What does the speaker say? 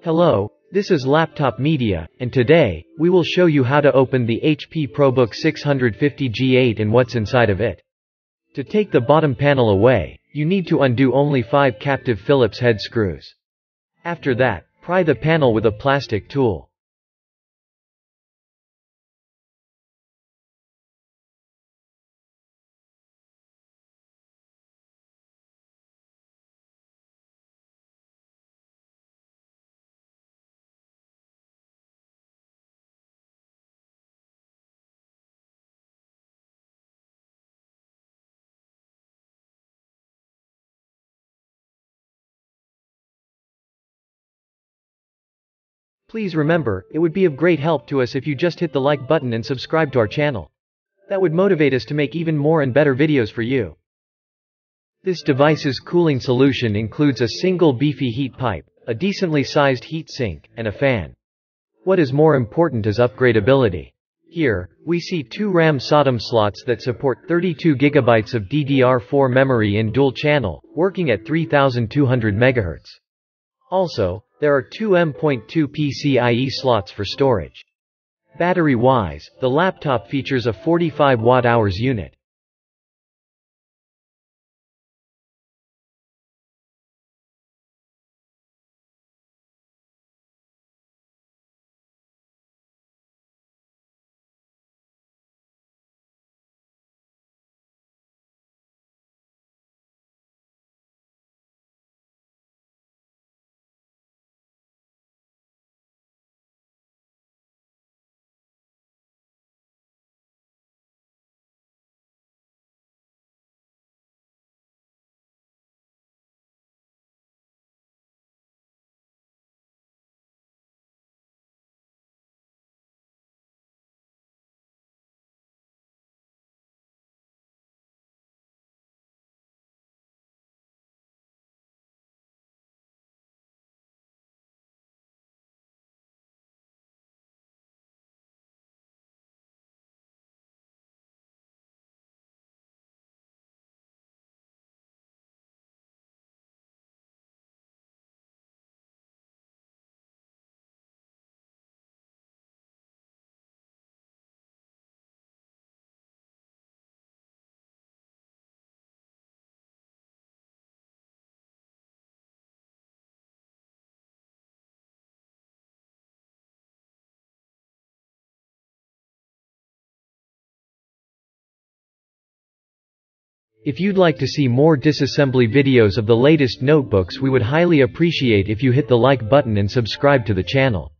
Hello, this is Laptop Media, and today, we will show you how to open the HP ProBook 650G8 and what's inside of it. To take the bottom panel away, you need to undo only 5 captive Phillips head screws. After that, pry the panel with a plastic tool. Please remember, it would be of great help to us if you just hit the like button and subscribe to our channel. That would motivate us to make even more and better videos for you. This device's cooling solution includes a single beefy heat pipe, a decently sized heat sink, and a fan. What is more important is upgradability. Here, we see 2 RAM SODIMM slots that support 32 GB of DDR4 memory in dual channel, working at 3200 MHz. Also, there are 2 M.2 PCIe slots for storage. Battery-wise, the laptop features a 45 Wh unit. If you'd like to see more disassembly videos of the latest notebooks, we would highly appreciate if you hit the like button and subscribe to the channel.